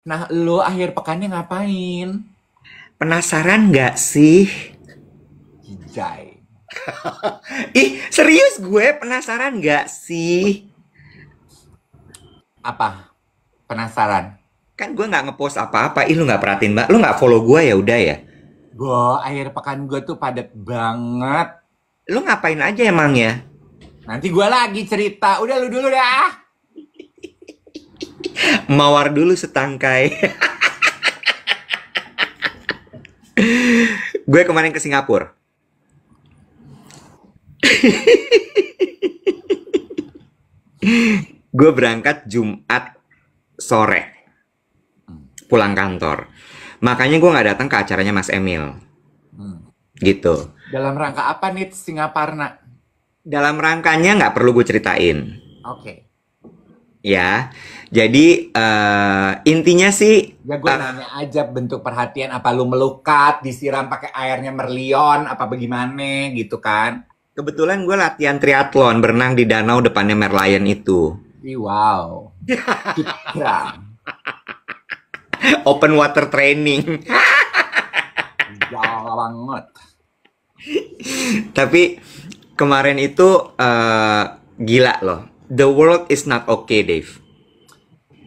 Nah, lo akhir pekannya ngapain? Penasaran nggak sih? Kijai. Ih, serius gue penasaran nggak sih? Apa? Penasaran? Kan gue nggak ngepost apa-apa. Ih, lu nggak perhatiin, Mbak. Lu nggak follow gue ya udah ya. Akhir pekan gue tuh padat banget. Lu ngapain aja emang ya? Nanti gue lagi cerita. Udah lu dulu dah. Mawar dulu setangkai. Gue kemarin ke Singapura. Gue berangkat Jumat sore pulang kantor. Makanya gue nggak datang ke acaranya Mas Emil. Hmm. Gitu. Dalam rangka apa nih Singaparna? Dalam rangkanya nggak perlu gue ceritain. Oke. Ya, jadi intinya sih Ya gue nanya aja bentuk perhatian. Apa lu melukat, disiram pakai airnya merlion, apa bagaimana gitu kan? kebetulan gue latihan triathlon berenang di danau depannya Merlion itu. Ih, wow. Citra. Open water training. Jauh banget. Tapi kemarin itu gila loh. The world is not okay, Dave.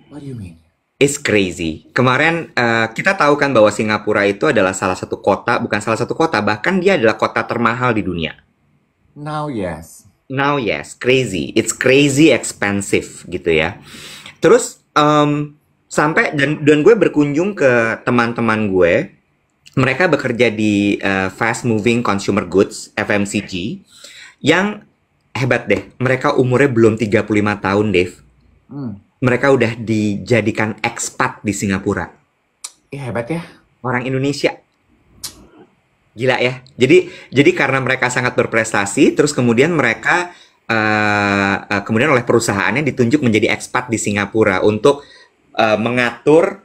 What do you mean? It's crazy. Kemarin kita tahu kan bahwa Singapura itu adalah salah satu kota, bukan salah satu kota, bahkan dia adalah kota termahal di dunia. Now, yes. Now yes, crazy. It's crazy expensive gitu ya. Terus sampai dan gue berkunjung ke teman-teman gue. Mereka bekerja di fast moving consumer goods (FMCG) yang hebat deh. Mereka umurnya belum 35 tahun, Dave. Hmm. Mereka udah dijadikan expat di Singapura. Ih, hebat ya. Orang Indonesia. Gila ya. Jadi karena mereka sangat berprestasi, terus kemudian mereka kemudian oleh perusahaannya ditunjuk menjadi ekspat di Singapura untuk mengatur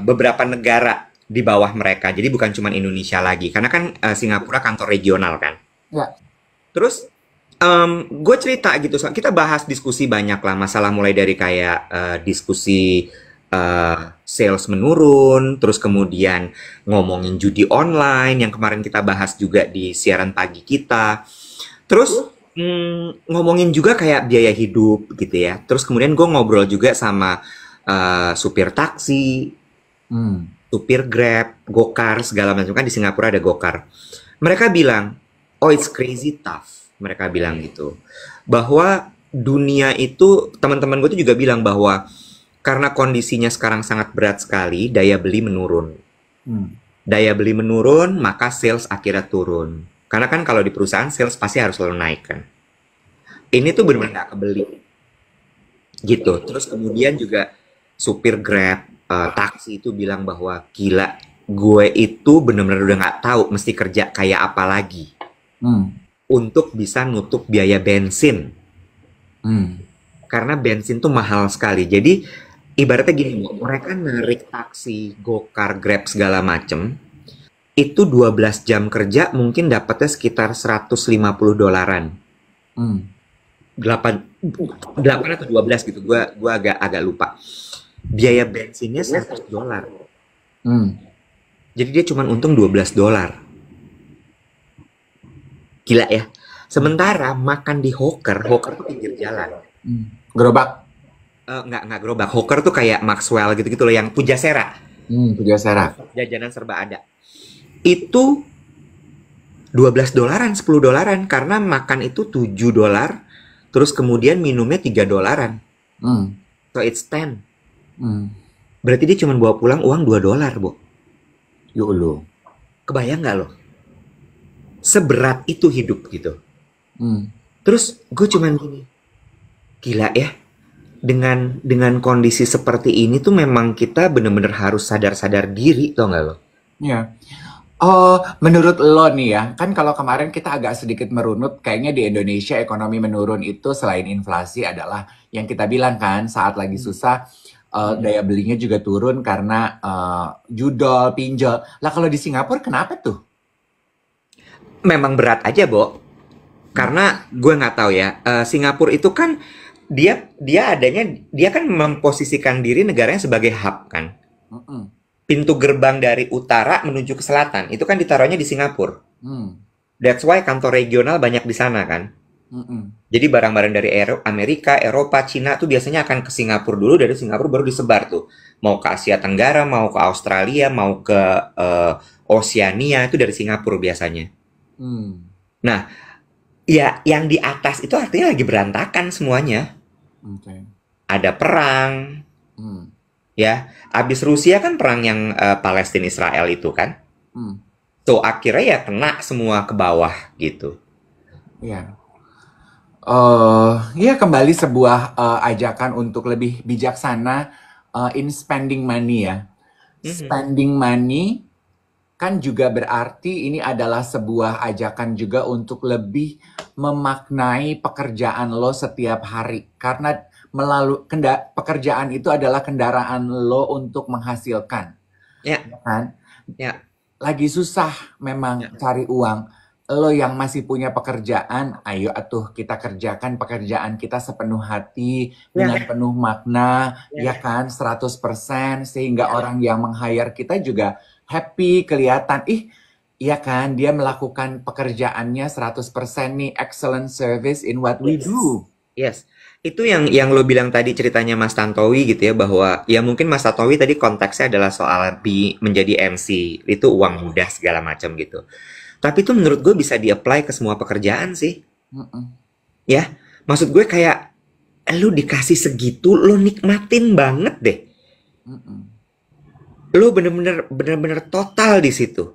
beberapa negara di bawah mereka. Jadi bukan cuma Indonesia lagi, karena kan Singapura kantor regional kan. Ya. Terus gue cerita gitu, kita bahas diskusi banyak lah, masalah mulai dari kayak diskusi sales menurun, terus kemudian ngomongin judi online yang kemarin kita bahas juga di siaran pagi kita. Terus ngomongin juga kayak biaya hidup gitu ya. Terus kemudian gue ngobrol juga sama supir taksi, Hmm. supir Grab, Gokar segala macam kan di Singapura ada Gokar. Mereka bilang, "Oh, it's crazy tough." Mereka bilang gitu. Bahwa dunia itu teman-teman gue tuh juga bilang bahwa karena kondisinya sekarang sangat berat sekali, daya beli menurun. Hmm. Daya beli menurun, maka sales akhirnya turun. Karena kan kalau di perusahaan sales pasti harus selalu naik kan. Ini tuh benar-benar nggak kebeli gitu. Terus kemudian juga supir Grab, taksi itu bilang bahwa gila, gue itu benar-benar udah nggak tahu mesti kerja kayak apa lagi Hmm. untuk bisa nutup biaya bensin. Hmm. Karena bensin tuh mahal sekali. Jadi ibaratnya gini, Bu, mereka narik taksi, Gokar, Grab segala macem, itu 12 jam kerja mungkin dapatnya sekitar 150 dolaran. Hmm. 8 8 atau 12 gitu. Gua agak agak lupa. Biaya bensinnya 100 dolar. Hmm. Jadi dia cuma untung 12 dolar. Gila ya. Sementara makan di Hawker, Hawker tuh pinggir jalan. Hmm. Gerobak. Nggak gerobak. Hawker tuh kayak Maxwell gitu-gitu loh, yang Pujasera. Hmm. Puja Sera. Jajanan serba ada. Itu 12 dolaran, 10 dolaran. Karena makan itu 7 dolar. Terus kemudian minumnya 3 dolaran. Hmm. So it's 10. Hmm. Berarti dia cuma bawa pulang uang 2 dolar, Bu. Yuk lu. Kebayang nggak lo? Seberat itu hidup gitu. Hmm. Terus gue cuman gini, gila ya. Dengan kondisi seperti ini tuh memang kita bener-bener harus sadar-sadar diri, tau nggak lo? Ya. Oh, menurut lo nih ya, kan kalau kemarin kita agak sedikit merunut, kayaknya di Indonesia ekonomi menurun itu selain inflasi adalah yang kita bilang kan, saat lagi susah, daya belinya juga turun karena judol, pinjol. Lah kalau di Singapura kenapa tuh? Memang berat aja, Bo. Hmm. Karena gue nggak tahu ya, Singapura itu kan dia kan memposisikan diri negaranya sebagai hub kan. Mm-mm. Pintu gerbang dari utara menuju ke selatan itu kan ditaruhnya di Singapura. Mm. That's why kantor regional banyak di sana kan. Mm-mm. Jadi barang-barang dari Amerika, Eropa, Cina tuh biasanya akan ke Singapura dulu, dari Singapura baru disebar tuh. Mau ke Asia Tenggara, mau ke Australia, mau ke Oceania, itu dari Singapura biasanya. Mm. Nah, ya yang di atas itu artinya lagi berantakan semuanya. Okay. Ada perang, Mm. ya. Abis Rusia kan perang yang Palestina Israel itu kan. Mm. So akhirnya ya kena semua ke bawah gitu. Ya. Ya kembali sebuah ajakan untuk lebih bijaksana in spending money ya. Mhm. Spending money kan juga berarti ini adalah sebuah ajakan juga untuk lebih memaknai pekerjaan lo setiap hari. Karena melalui pekerjaan itu adalah kendaraan lo untuk menghasilkan, Ya, ya kan? ya, Lagi susah memang ya, cari uang. Lo yang masih punya pekerjaan, ayo atuh kita kerjakan pekerjaan kita sepenuh hati, dengan ya, penuh makna, ya ya, kan, 100%, sehingga ya. orang yang meng-hire kita juga happy, kelihatan, ih, iya kan, dia melakukan pekerjaannya 100% nih, excellent service in what we Yes. do. Yes. Itu yang lo bilang tadi ceritanya Mas Tantowi gitu ya, bahwa ya mungkin Mas Tantowi tadi konteksnya adalah soal menjadi MC, itu uang mudah segala macam gitu. Tapi itu menurut gue bisa di-apply ke semua pekerjaan sih. Mm-mm, Ya, maksud gue kayak lu dikasih segitu, lu nikmatin banget deh. mm-mm, Lu bener-bener total di situ.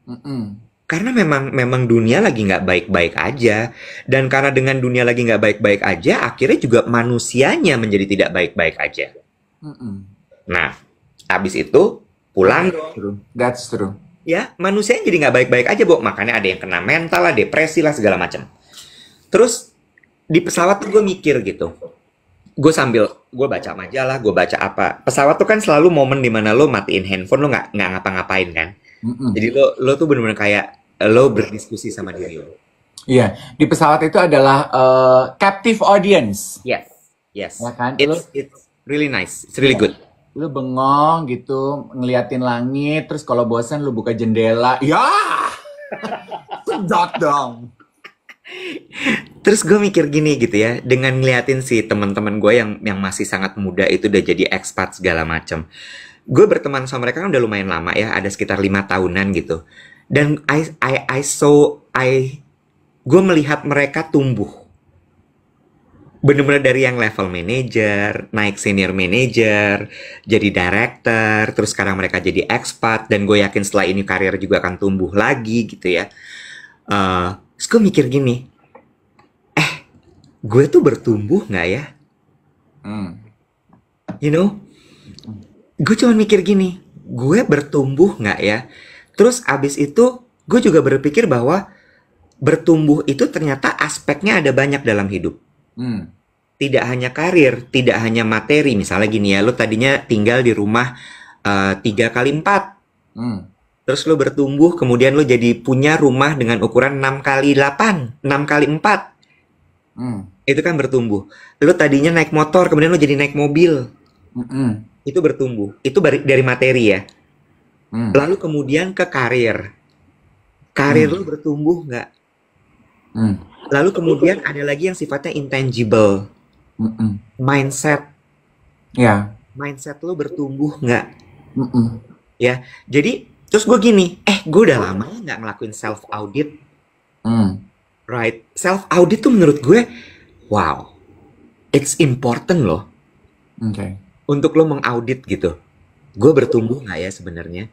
mm-mm, Karena memang memang dunia lagi nggak baik-baik aja, dan karena dengan dunia lagi nggak baik-baik aja, akhirnya juga manusianya menjadi tidak baik-baik aja. mm-mm. Nah, habis itu pulang dong. True. That's true. Ya, manusianya jadi nggak baik-baik aja, Bo. Makanya ada yang kena mental lah, depresi lah, segala macam. Terus di pesawat tuh gue mikir gitu. Gue baca majalah, gue baca apa. Pesawat tuh kan selalu momen dimana lo matiin handphone, lo nggak ngapa-ngapain kan. Mm-mm. Jadi lo tuh bener-bener kayak lo berdiskusi sama diri lo. Iya, di pesawat itu adalah captive audience, Yes, yes. ya kan? It's really nice. It's really Iya, good. lu bengong gitu, ngeliatin langit, terus kalau bosan lu buka jendela. Ya, sedot dong. Terus gue mikir gini gitu ya, dengan ngeliatin si teman-teman gue yang masih sangat muda itu udah jadi expat segala macam. Gue berteman sama mereka kan udah lumayan lama ya, ada sekitar 5 tahunan gitu. Dan gue melihat mereka tumbuh. Bener-bener dari yang level manager, naik senior manager, jadi director, terus sekarang mereka jadi expat, dan gue yakin setelah ini karir juga akan tumbuh lagi gitu ya. Terus gue mikir gini, gue tuh bertumbuh nggak ya? Hmm. You know, gue cuma mikir gini, gue bertumbuh nggak ya? Terus abis itu, gue juga berpikir bahwa bertumbuh itu ternyata aspeknya ada banyak dalam hidup. Hmm. Tidak hanya karir, tidak hanya materi. Misalnya gini ya, lo tadinya tinggal di rumah 3x4. Hmm. Terus lo bertumbuh, kemudian lo jadi punya rumah dengan ukuran 6x8, 6x4. Hmm. Itu kan bertumbuh. Lo tadinya naik motor, kemudian lo jadi naik mobil. Hmm. Itu bertumbuh. Itu dari materi ya. Hmm. Lalu kemudian ke karir. Karir Hmm. lo bertumbuh nggak? Hmm. Lalu kemudian ada lagi yang sifatnya intangible. Hmm. Mindset. Ya. Mindset lo bertumbuh nggak? Hmm. Ya, jadi terus gue gini, gue udah lama ya nggak ngelakuin self audit, Hmm. right? Self audit tuh menurut gue, wow, it's important loh Oke. untuk lo mengaudit gitu. Gue bertumbuh nggak ya sebenarnya?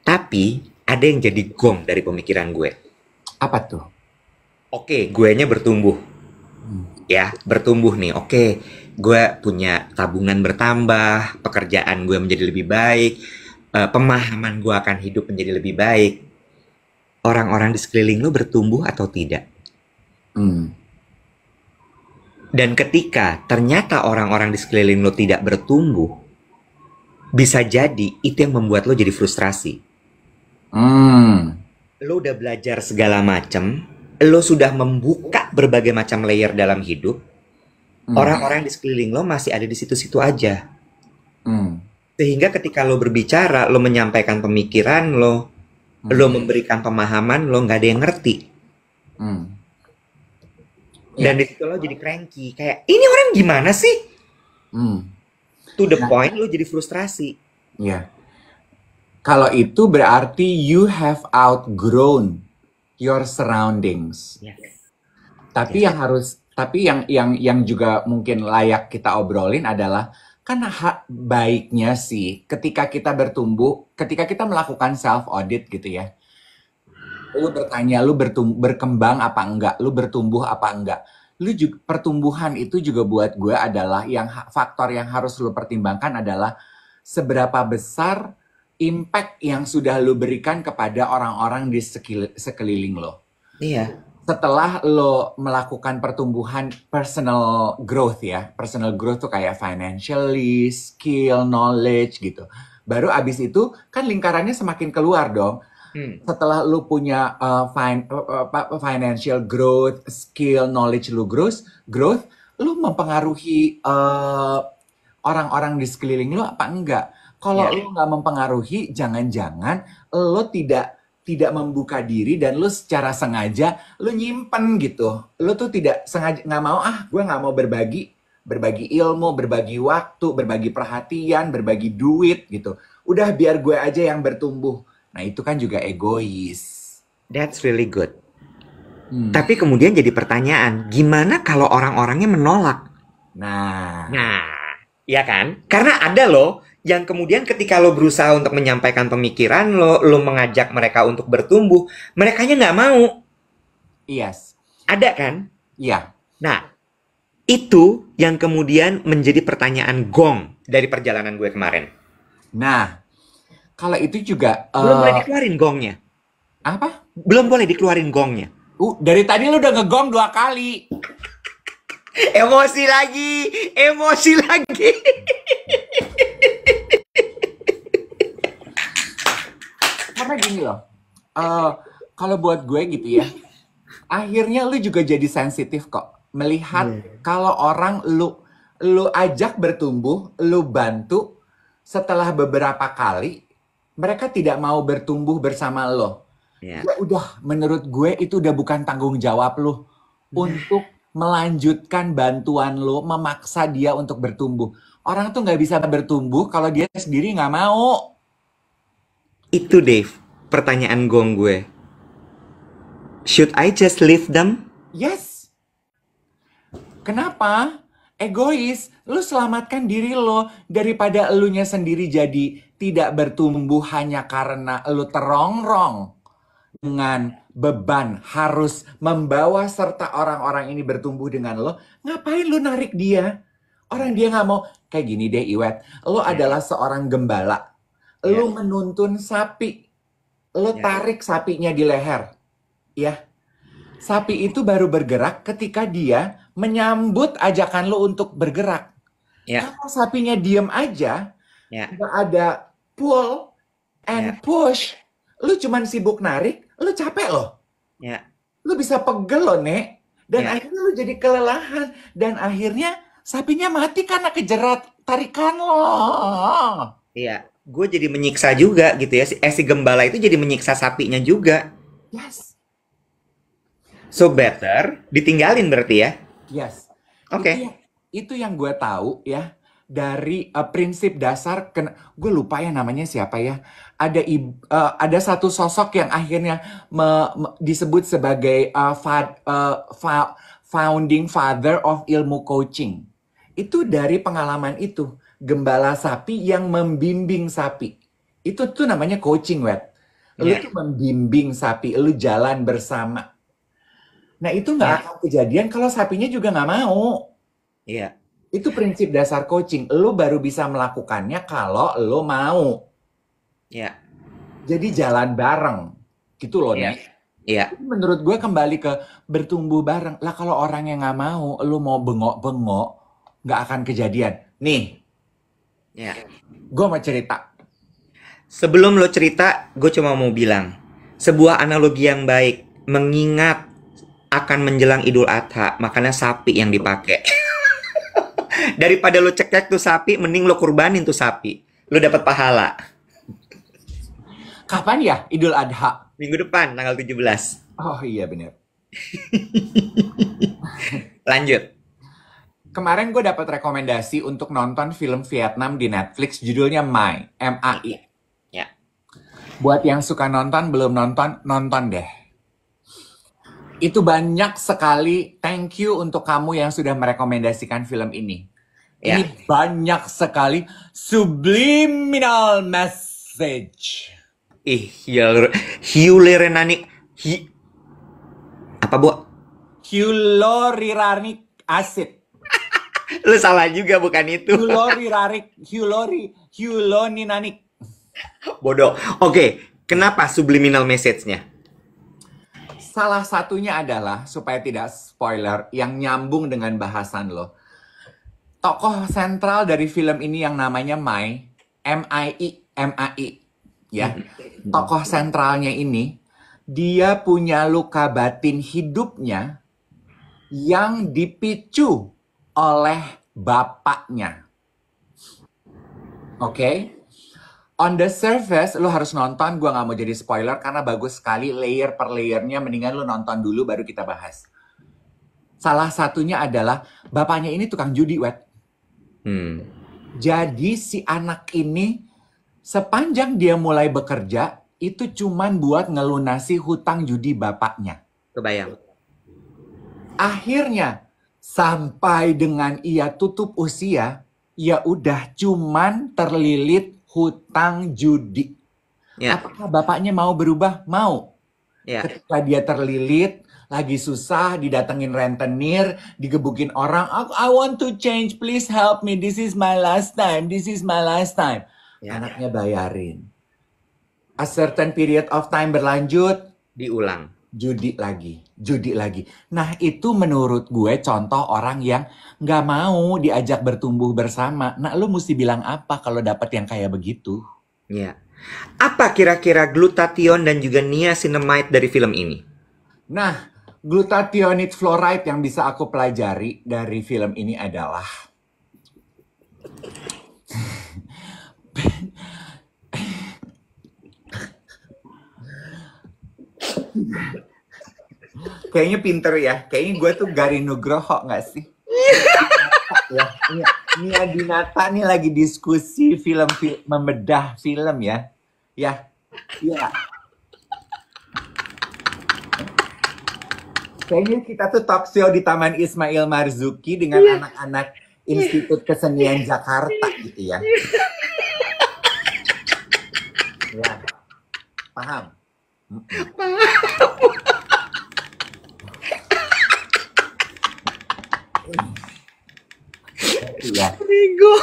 Tapi ada yang jadi gong dari pemikiran gue. Apa tuh? Oke, guenya bertumbuh, Hmm. ya bertumbuh nih. Oke, gue punya tabungan bertambah, pekerjaan gue menjadi lebih baik, pemahaman gue akan hidup menjadi lebih baik. Orang-orang di sekeliling lo bertumbuh atau tidak? Hmm. Dan ketika ternyata orang-orang di sekeliling lo tidak bertumbuh, bisa jadi itu yang membuat lo jadi frustrasi. Hmm. Lo udah belajar segala macam, lo sudah membuka berbagai macam layer dalam hidup, Hmm. orang-orang di sekeliling lo masih ada di situ-situ aja. Hmm. Sehingga ketika lo berbicara, lo menyampaikan pemikiran lo Hmm. memberikan pemahaman, lo nggak ada yang ngerti. Hmm. Dan Ya. di situ lo jadi cranky. Kayak, ini orang gimana sih? Hmm. To the Nah, point, lo jadi frustrasi. ya. Kalau itu berarti you have outgrown your surroundings. Ya, Tapi ya. yang juga mungkin layak kita obrolin adalah kan baiknya sih ketika kita bertumbuh, ketika kita melakukan self audit gitu ya. Lu bertanya, berkembang apa enggak, lu bertumbuh apa enggak. Lu juga, pertumbuhan itu juga buat gue adalah faktor yang harus lu pertimbangkan adalah seberapa besar impact yang sudah lu berikan kepada orang-orang di sekeliling lo. Iya. Setelah lo melakukan pertumbuhan personal growth ya, personal growth tuh kayak financially, skill, knowledge gitu. Baru abis itu kan lingkarannya semakin keluar dong. Hmm. Setelah lu punya financial growth, skill, knowledge lu growth, lu mempengaruhi orang-orang di sekeliling lu apa enggak? Kalau Ya. lu nggak mempengaruhi, jangan-jangan lu tidak membuka diri dan lu secara sengaja lu nyimpen gitu. Lu tuh tidak sengaja nggak mau gue nggak mau berbagi ilmu, berbagi waktu, berbagi perhatian, berbagi duit gitu. Udah biar gue aja yang bertumbuh. Nah, itu kan juga egois. That's really good. Hmm. Tapi kemudian jadi pertanyaan, gimana kalau orang-orangnya menolak? Nah, Ya kan? Karena ada loh yang kemudian ketika lo berusaha untuk menyampaikan pemikiran lo mengajak mereka untuk bertumbuh, merekanya nggak mau. yes. Ada kan? Iya. Nah, itu yang kemudian menjadi pertanyaan gong dari perjalanan gue kemarin. Nah, kalau itu juga Belum boleh dikeluarin gongnya. apa? Belum boleh dikeluarin gongnya. Dari tadi lu udah ngegong 2 kali. Emosi lagi. Karena gini loh, kalau buat gue gitu ya, akhirnya lu juga jadi sensitif kok. Melihat kalau orang lu ajak bertumbuh, lu bantu, setelah beberapa kali, mereka tidak mau bertumbuh bersama lo. Ya. Ya udah, menurut gue itu udah bukan tanggung jawab lo untuk melanjutkan bantuan lo, memaksa dia untuk bertumbuh. Orang tuh nggak bisa bertumbuh kalau dia sendiri nggak mau. Itu Dave, pertanyaan gong gue. Should I just leave them? Yes. Kenapa? Egois. Lu selamatkan diri lo daripada elunya sendiri jadi tidak bertumbuh hanya karena lu terongrong dengan beban harus membawa serta orang-orang ini bertumbuh dengan lo. Ngapain lu narik dia? Orang dia nggak mau. Kayak gini deh Iwet. Lo adalah seorang gembala. Lu menuntun sapi. Lu tarik sapinya di leher. Ya. Sapi itu baru bergerak ketika dia menyambut ajakan lo untuk bergerak. Kalau sapinya diem aja, nggak ada pull and push, lu cuman sibuk narik, lu capek loh. Lu bisa pegel loh, Nek. Dan akhirnya lu jadi kelelahan. Dan akhirnya sapinya mati karena kejerat tarikan lo. Iya, gue jadi menyiksa juga gitu ya. Si gembala itu jadi menyiksa sapinya juga. Yes. So better ditinggalin berarti ya? Yes. Oke. Itu yang gue tahu ya dari prinsip dasar. Gue lupa ya namanya siapa ya. Ada satu sosok yang akhirnya disebut sebagai founding father of ilmu coaching. Itu dari pengalaman itu. Gembala sapi yang membimbing sapi. Itu tuh namanya coaching, Wet. Lu tuh membimbing sapi, lu jalan bersama. Nah itu nggak akan kejadian kalau sapinya juga nggak mau. Iya. Itu prinsip dasar coaching. Lu baru bisa melakukannya kalau lu mau. Iya. Jadi jalan bareng. Gitu loh, Nek. Iya. Menurut gue kembali ke bertumbuh bareng. Lah kalau orang yang nggak mau, lu mau bengok-bengok, nggak akan kejadian. Nih. Iya. Gue mau cerita. Sebelum lo cerita, gue cuma mau bilang. Sebuah analogi yang baik. Mengingat akan menjelang Idul Adha, makanya sapi yang dipakai. Daripada lu cekek tuh sapi, mending lu kurbanin tuh sapi. Lu dapat pahala. Kapan ya Idul Adha? Minggu depan, tanggal 17. Oh iya bener. Lanjut. Kemarin gue dapat rekomendasi untuk nonton film Vietnam di Netflix, judulnya Mai, M-A-I. Ya. Buat yang suka nonton, belum nonton, nonton deh. Itu banyak sekali thank you untuk kamu yang sudah merekomendasikan film ini. Ya. Ini banyak sekali subliminal message. Ih, hyaluronic apa, Bu? Hyaluronic acid. Lu salah juga, bukan itu. Hyaluronic. Bodoh. Oke, kenapa subliminal message-nya? Salah satunya adalah, supaya tidak spoiler, yang nyambung dengan bahasan lo. Tokoh sentral dari film ini yang namanya Mai, M-I-I, ya. Tokoh sentralnya ini, dia punya luka batin hidupnya yang dipicu oleh bapaknya. Oke? On the surface, lo harus nonton. Gue gak mau jadi spoiler karena bagus sekali layer per layernya. Mendingan lo nonton dulu baru kita bahas. Salah satunya adalah bapaknya ini tukang judi, Wet. Jadi si anak ini sepanjang dia mulai bekerja itu cuman buat ngelunasi hutang judi bapaknya. Kebayang. Akhirnya sampai dengan ia tutup usia, ya udah cuman terlilit hutang judi. Ya. Apakah bapaknya mau berubah? Mau. Ya. Ketika dia terlilit, lagi susah, didatengin rentenir, digebukin orang, I want to change, please help me, this is my last time, this is my last time. Ya. Anaknya bayarin. A certain period of time berlanjut, Diulang. judi lagi. Nah itu menurut gue contoh orang yang nggak mau diajak bertumbuh bersama. Nah lu mesti bilang apa kalau dapat yang kayak begitu? Ya. Apa kira-kira glutathione dan juga niacinamide dari film ini? Nah, glutathione fluoride yang bisa aku pelajari dari film ini adalah kayaknya pinter ya. Kayaknya gue tuh Garin Nugroho nggak sih? Ya, Nia Dinata nih lagi diskusi membedah film ya. Ya. Kayaknya kita tuh talk show di Taman Ismail Marzuki dengan anak-anak Institut Kesenian Jakarta gitu ya. Ya. Paham? Iya. Ego.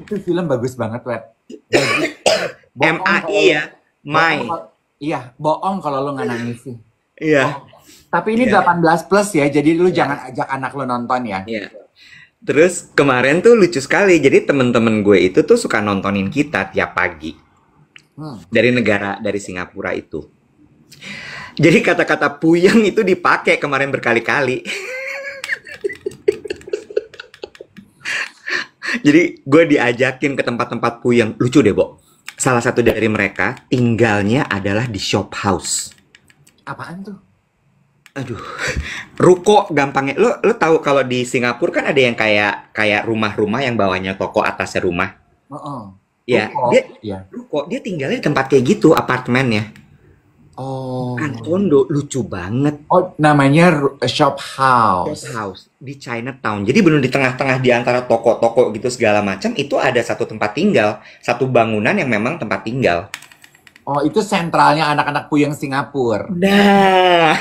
Itu film bagus banget, Wet. MAI ya, Mai. Iya, bohong kalau lu nggak nangis sih. Iya. Tapi ini 18 plus ya, jadi lu jangan ajak anak lu nonton ya. Iya. Terus kemarin tuh lucu sekali. Jadi temen-temen gue itu tuh suka nontonin kita tiap pagi. Dari Singapura itu. Jadi kata-kata puyeng itu dipakai kemarin berkali-kali. Jadi gue diajakin ke tempat-tempat puyeng. Lucu deh, Bo. Salah satu dari mereka tinggalnya adalah di shop house. Apaan tuh? Aduh, ruko gampangnya. Lo tahu kalau di Singapura kan ada yang kayak rumah-rumah yang bawahnya toko, atasnya rumah. Ya, ruko. Dia tinggalnya di tempat kayak gitu, apartemennya. Oh. Kan kondo, lucu banget. Oh, namanya shop house. Shop house di Chinatown. Jadi benar di tengah-tengah di antara toko-toko gitu segala macam itu ada satu tempat tinggal, satu bangunan yang memang tempat tinggal. Oh, itu sentralnya anak-anak puyeng Singapura. Nah.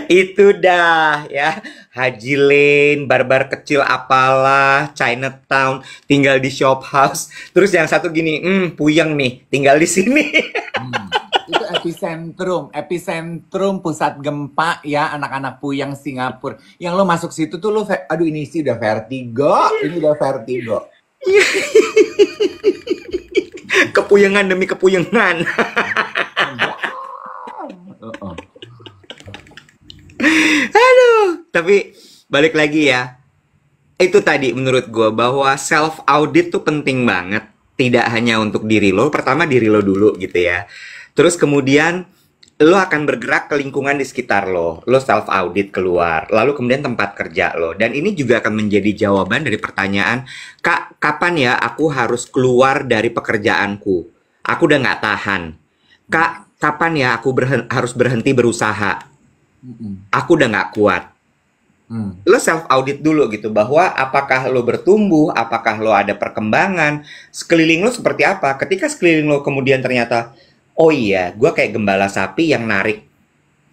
Itu dah ya. Haji Lane, barbar kecil apalah, Chinatown, tinggal di shop house. Terus yang satu gini, puyeng nih, tinggal di sini. Itu epicentrum pusat gempa ya, anak-anak puyeng Singapura. Yang lo masuk situ tuh lo, aduh ini sih udah vertigo, ini udah vertigo. Kepuyengan demi kepuyengan. Aduh, tapi balik lagi ya. Itu tadi menurut gue bahwa self audit tuh penting banget. Tidak hanya untuk diri lo, pertama diri lo dulu gitu ya. Terus kemudian lo akan bergerak ke lingkungan di sekitar lo. Lo self audit keluar, lalu kemudian tempat kerja lo. Dan ini juga akan menjadi jawaban dari pertanyaan, Kak, kapan ya aku harus keluar dari pekerjaanku? Aku udah nggak tahan. Kak, kapan ya aku harus berhenti berusaha? Mm-mm. Aku udah nggak kuat. Hmm. Lo self audit dulu gitu bahwa apakah lo bertumbuh, apakah lo ada perkembangan, sekeliling lo seperti apa. Ketika sekeliling lo kemudian ternyata, oh iya, gue kayak gembala sapi yang narik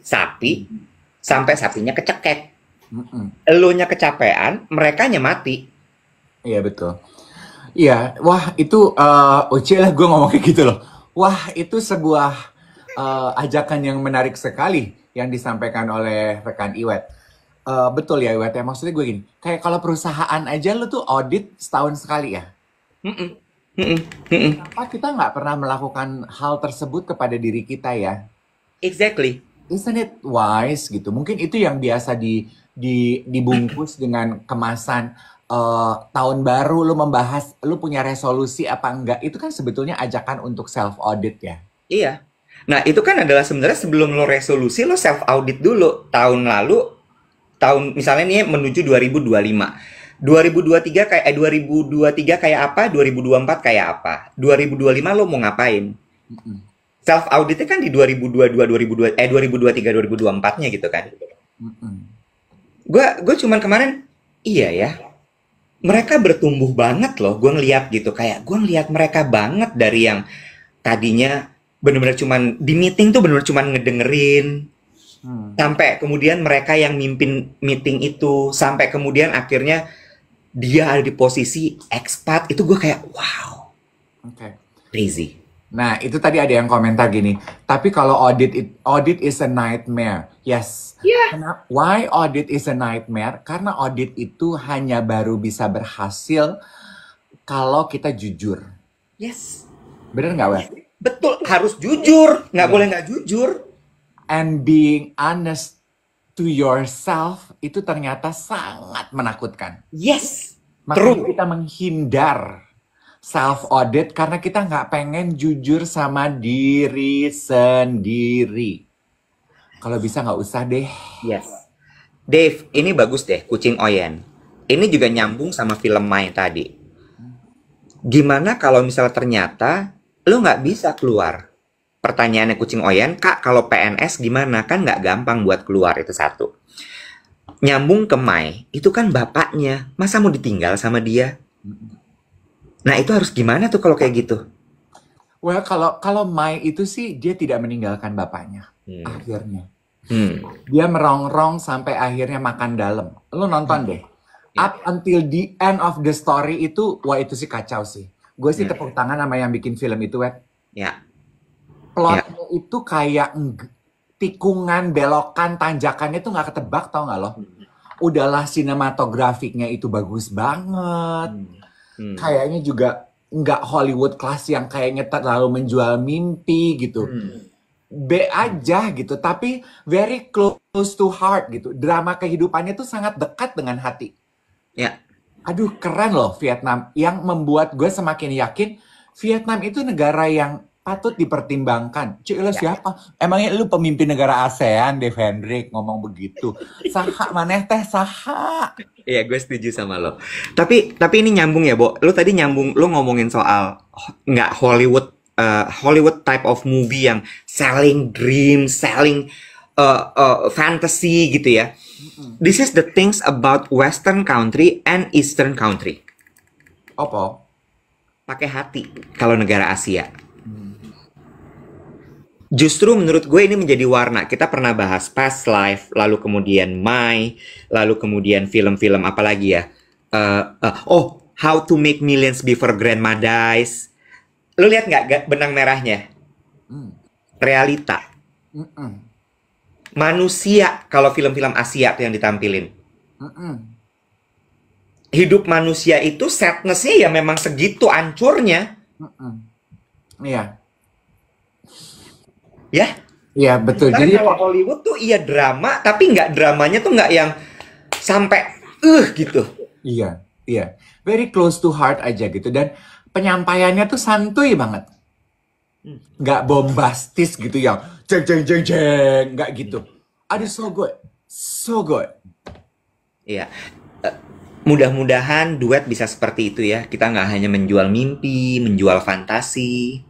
sapi sampai sapinya kecekek. Mm-mm. Elonya kecapean, merekanya mati. Iya betul. Iya, wah itu Oce lah gue ngomong kayak gitu loh. Wah itu sebuah ajakan yang menarik sekali yang disampaikan oleh rekan Iwet. Betul ya Iwet ya, maksudnya gue gini, kayak kalau perusahaan aja lu tuh audit setahun sekali ya. Mm-mm, mm-mm, mm-mm. Kenapa kita nggak pernah melakukan hal tersebut kepada diri kita ya? Exactly. Isn't it wise gitu? Mungkin itu yang biasa dibungkus dengan kemasan tahun baru lu membahas lu punya resolusi apa enggak. Itu kan sebetulnya ajakan untuk self audit ya. Iya. Nah, itu kan adalah sebenarnya sebelum lo resolusi, lo self audit dulu. Tahun lalu, tahun misalnya nih menuju 2025. 2023 kayak 2023 kayak apa? 2024 kayak apa? 2025 lo mau ngapain? Mm-mm, Self auditnya kan di 2022 2002 2023 2024-nya gitu kan. mm-mm, Gue cuman kemarin iya ya. Mereka bertumbuh banget loh. Gue ngeliat gitu kayak gue ngeliat mereka banget dari yang tadinya bener-bener cuman di meeting tuh bener-bener cuman ngedengerin hmm. sampai kemudian mereka yang mimpin meeting itu sampai kemudian akhirnya dia ada di posisi expat itu gue kayak wow Oke. crazy. Nah, itu tadi ada yang komentar gini. Tapi kalau audit is a nightmare. Yes. Ya. Kenapa? Why audit is a nightmare? Karena audit itu hanya baru bisa berhasil kalau kita jujur. Yes, Bener nggak, Wes? betul, harus jujur, nggak boleh Ya. nggak jujur. And being honest to yourself itu ternyata sangat menakutkan. Yes, Makanya true. kita menghindar self audit karena kita nggak pengen jujur sama diri sendiri. Kalau bisa nggak usah deh. Yes. Dave, ini bagus deh, Kucing Oyen. Ini juga nyambung sama film Mai tadi. Gimana kalau misalnya ternyata lo nggak bisa keluar? Pertanyaannya Kucing Oyen, Kak, kalau PNS gimana? Kan nggak gampang buat keluar, itu satu. Nyambung ke Mai, itu kan bapaknya. Masa mau ditinggal sama dia? Nah, itu harus gimana tuh kalau kayak gitu? Well, kalau Mai itu sih dia tidak meninggalkan bapaknya. Hmm. Akhirnya Hmm. dia merongrong sampai akhirnya makan dalam. Lo nonton deh. Ya. Up until the end of the story itu, wah itu sih kacau sih. Gue sih Hmm. tepuk tangan sama yang bikin film itu, Wet. Ya. Plotnya itu kayak tikungan, belokan, tanjakannya tuh nggak ketebak, tau nggak lo? Udahlah sinematografiknya itu bagus banget. Hmm. Kayaknya juga nggak Hollywood class yang kayaknya terlalu menjual mimpi gitu. B aja gitu, tapi very close to heart gitu. Drama kehidupannya tuh sangat dekat dengan hati. Ya. Aduh, keren loh Vietnam. Yang membuat gue semakin yakin Vietnam itu negara yang patut dipertimbangkan. Cuy, lo siapa? Emangnya lu pemimpin negara ASEAN, Dave Hendrik, ngomong begitu? Saha maneh teh, saha. Iya, gue setuju sama lo. Tapi ini nyambung ya, Bo. Lo tadi nyambung, lo ngomongin soal nggak Hollywood Hollywood type of movie yang selling dreams, selling fantasy gitu ya. This is the things about Western country and Eastern country. Opo? Pakai hati kalau negara Asia. Justru menurut gue ini menjadi warna. Kita pernah bahas Past Life, lalu kemudian My, lalu kemudian film-film apa lagi ya? How to Make Millions Before Grandma Dies. Lu lihat nggak benang merahnya? Realita. Mm-mm. Manusia kalau film-film Asia tuh yang ditampilin. Mm-mm. Hidup manusia itu sadness-nya ya memang segitu hancurnya. Mm-mm. Iya. Ya? Iya, betul. Sementara Jadi kalau Hollywood tuh iya drama, tapi nggak dramanya tuh nggak yang sampai gitu. iya, iya. Very close to heart aja gitu. Dan penyampaiannya tuh santuy banget. Nggak bombastis gitu yang jeng jeng jeng jeng. Nggak gitu. Aduh, so good. So good. Iya. Eh, Mudah-mudahan duet bisa seperti itu ya. Kita nggak hanya menjual mimpi, menjual fantasi.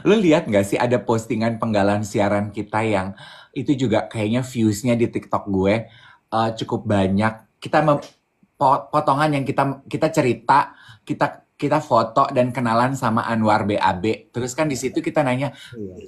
Lu lihat nggak sih ada postingan penggalan siaran kita yang itu juga kayaknya viewsnya di TikTok gue cukup banyak. Kita potongan yang kita kita cerita, kita kita foto dan kenalan sama Anwar BAB. Terus kan di situ kita nanya,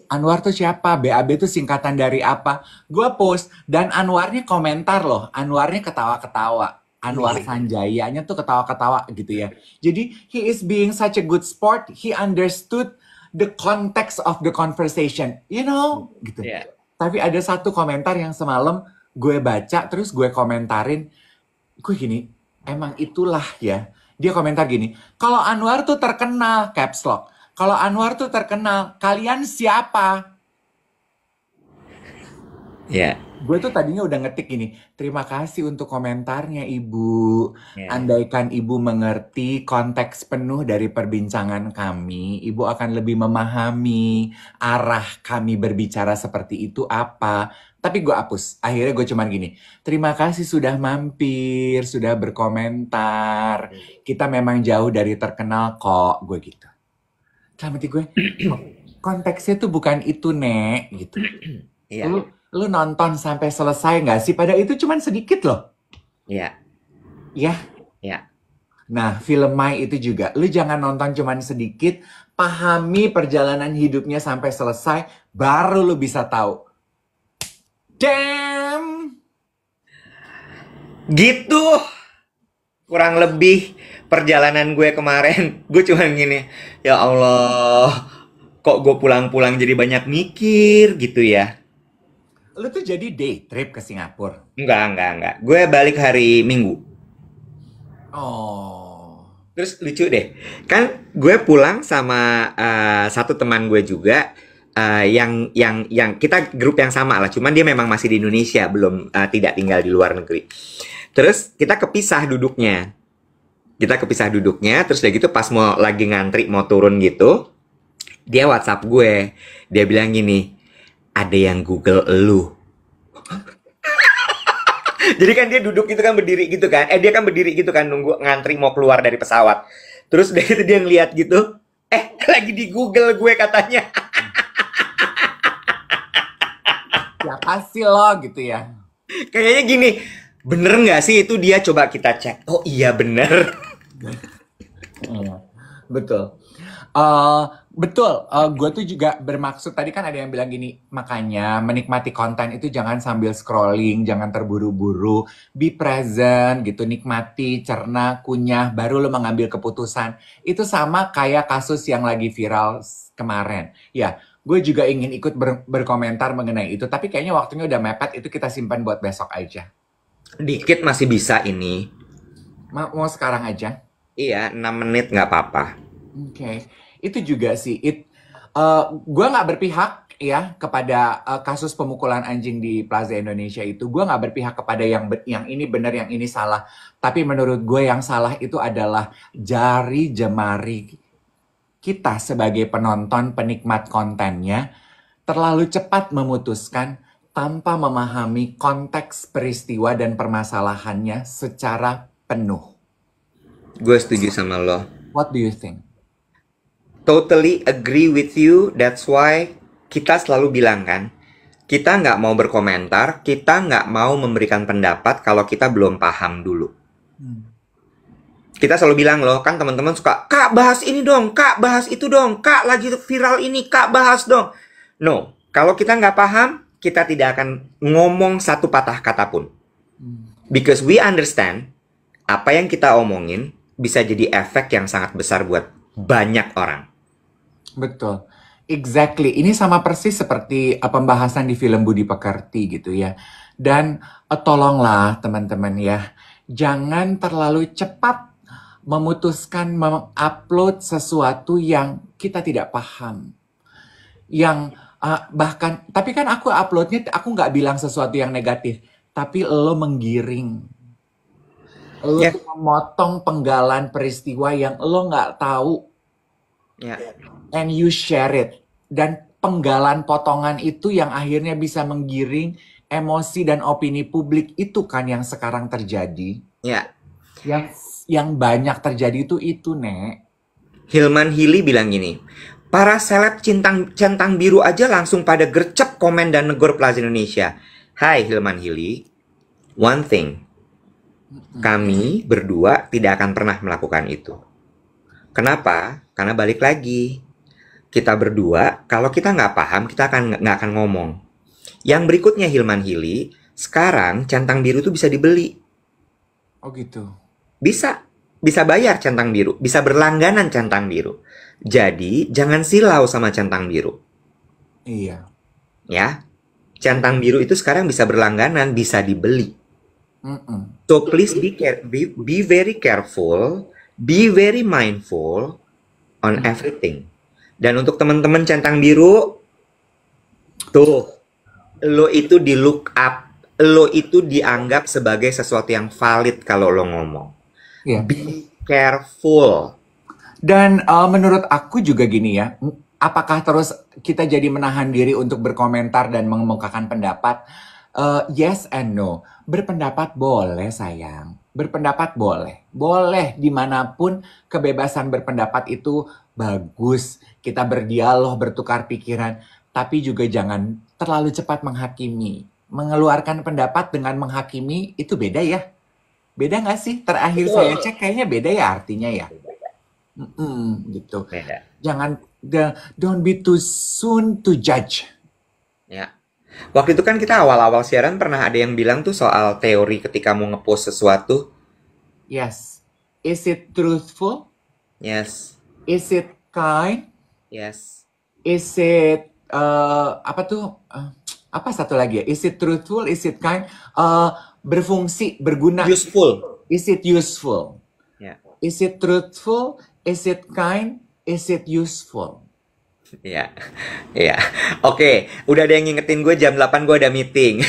Anwar tuh siapa? BAB tuh singkatan dari apa? Gue post dan Anwarnya komentar loh. Anwarnya ketawa-ketawa. Anwar Sanjayanya tuh ketawa-ketawa gitu ya. Jadi he is being such a good sport. He understood the context of the conversation, you know, gitu. Iya. Tapi ada satu komentar yang semalam gue baca, terus gue komentarin, gue gini, emang itulah ya. Dia komentar gini, kalau Anwar tuh terkenal, caps lock. Kalau Anwar tuh terkenal, kalian siapa? Iya. Gue tuh tadinya udah ngetik gini, terima kasih untuk komentarnya Ibu. Iya. Andaikan Ibu mengerti konteks penuh dari perbincangan kami, Ibu akan lebih memahami arah kami berbicara seperti itu apa. Tapi gue hapus, akhirnya gue cuman gini, terima kasih sudah mampir, sudah berkomentar. Kita memang jauh dari terkenal kok, gue gitu. Dalam hati gue, konteksnya tuh bukan itu, Nek, gitu. Iya. Lu nonton sampai selesai nggak sih? Padahal itu cuman sedikit loh. Iya. Ya. Iya. Nah, film Mai itu juga. Lu jangan nonton cuman sedikit. Pahami perjalanan hidupnya sampai selesai. Baru lu bisa tahu. Damn! Gitu. Kurang lebih perjalanan gue kemarin. Gue cuma gini, ya Allah, kok gue pulang-pulang jadi banyak mikir gitu ya. Lu tuh jadi day trip ke Singapura. Enggak. Gue balik hari Minggu. Oh. Terus lucu deh, kan gue pulang sama satu teman gue juga, yang kita grup yang sama lah, cuman dia memang masih di Indonesia, belum tidak tinggal di luar negeri. Terus kita kepisah duduknya. Terus udah gitu pas mau lagi ngantri mau turun gitu, dia WhatsApp gue. Dia bilang gini, ada yang Google elu. Jadi kan dia duduk gitu kan, berdiri gitu kan. Dia kan berdiri gitu kan, nunggu ngantri mau keluar dari pesawat. Terus udah gitu dia ngeliat gitu. Lagi di Google gue katanya. Ya kasih lo gitu ya. Kayaknya gini, bener nggak sih itu dia? Coba kita cek. Oh iya bener. Betul. Betul, gue tuh juga bermaksud, tadi kan ada yang bilang gini, makanya menikmati konten itu jangan sambil scrolling, jangan terburu-buru, be present gitu, nikmati, cerna, kunyah, baru lo mengambil keputusan. Itu sama kayak kasus yang lagi viral kemarin. Ya, gue juga ingin ikut berkomentar mengenai itu, tapi kayaknya waktunya udah mepet, itu kita simpan buat besok aja. Dikit masih bisa ini. Mau sekarang aja? Iya, 6 menit nggak apa-apa. Oke. Itu juga sih, gue nggak berpihak ya kepada kasus pemukulan anjing di Plaza Indonesia itu. Gue nggak berpihak kepada yang ini benar, yang ini salah. Tapi menurut gue yang salah itu adalah jari jemari kita sebagai penonton, penikmat kontennya, terlalu cepat memutuskan tanpa memahami konteks peristiwa dan permasalahannya secara penuh. Gue setuju sama lo. What do you think? Totally agree with you. That's why kita selalu bilang kan, kita nggak mau berkomentar, kita nggak mau memberikan pendapat kalau kita belum paham dulu. Kita selalu bilang loh, kan teman-teman suka, Kak bahas ini dong, Kak bahas itu dong, Kak lagi viral ini, Kak bahas dong. No, kalau kita nggak paham, kita tidak akan ngomong satu patah kata pun. Because we understand, apa yang kita omongin bisa jadi efek yang sangat besar buat banyak orang. Betul. Exactly. Ini sama persis seperti pembahasan di film Budi Pekerti gitu ya. Dan tolonglah teman-teman ya, jangan terlalu cepat memutuskan mengupload sesuatu yang kita tidak paham. Yang bahkan, tapi kan aku uploadnya, aku nggak bilang sesuatu yang negatif. Tapi lo menggiring. Lo Ya, tuh memotong penggalan peristiwa yang lo nggak tahu. ya, And you share it. Dan penggalan potongan itu yang akhirnya bisa menggiring emosi dan opini publik. Itu kan yang sekarang terjadi. ya. Yang banyak terjadi itu, Nek. Hilman Hili bilang gini, para seleb centang biru aja langsung pada gercep komen dan negor Plaza Indonesia. Hai Hilman Hili, one thing, kami berdua tidak akan pernah melakukan itu. Kenapa? Karena balik lagi, kita berdua, kalau kita nggak paham, kita nggak akan ngomong. Yang berikutnya Hilman Hili, sekarang centang biru itu bisa dibeli. Oh gitu. Bisa bayar centang biru, bisa berlangganan centang biru. Jadi, jangan silau sama centang biru, Iya. ya. Centang biru itu sekarang bisa berlangganan, bisa dibeli. Mm-mm. So please be very careful, be very mindful on everything. Dan untuk teman-teman centang biru, tuh, lo itu di look up, lo itu dianggap sebagai sesuatu yang valid kalau lo ngomong. Iya. Be careful. Dan menurut aku juga gini ya, apakah terus kita jadi menahan diri untuk berkomentar dan mengemukakan pendapat? Yes and no. Berpendapat boleh sayang, berpendapat boleh. Boleh dimanapun kebebasan berpendapat itu bagus. Kita berdialog, bertukar pikiran. Tapi juga jangan terlalu cepat menghakimi. Mengeluarkan pendapat dengan menghakimi itu beda ya. Beda nggak sih? Terakhir saya cek kayaknya beda ya artinya ya. Gitu. Beda. Jangan, don't be too soon to judge. Ya. Waktu itu kan kita awal-awal siaran pernah ada yang bilang tuh soal teori ketika mau ngepost sesuatu. Yes. Is it truthful? Yes. Is it kind? Yes. Is it, apa tuh? Apa satu lagi ya? Is it truthful? Is it kind? Berfungsi, berguna. Useful. Is it useful? Ya. Is it truthful? Is it kind? Is it useful? Ya. Ya. Oke, udah ada yang ngingetin gue jam 8 gue ada meeting.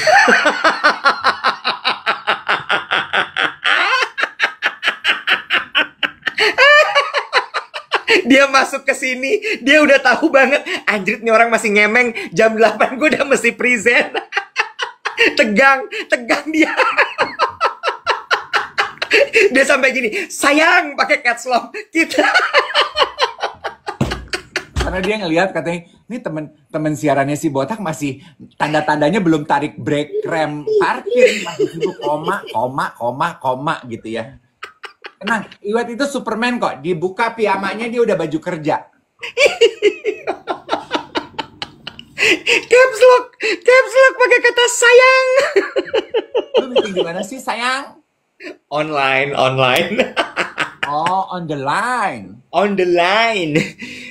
Dia masuk ke sini, dia udah tahu banget. Anjrit nih orang masih ngemeng, jam 8 gue udah mesti present. Tegang dia. Dia sampai gini, sayang pakai caps lock. Kita Karena dia ngelihat katanya, ini temen siarannya si Botak masih tanda-tandanya belum tarik brake rem parkir, masih sibuk koma gitu ya. Tenang, Iwet itu Superman kok. Dibuka piyamanya dia udah baju kerja. caps lock pakai kata sayang. Lu meeting di mana sih sayang? Online. Oh, on the line. On the line.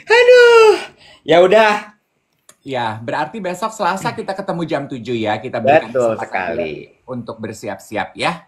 Aduh. Ya udah. Ya, berarti besok Selasa kita ketemu jam 7 ya. Kita berikan Betul kesempatan sekali. untuk bersiap-siap ya.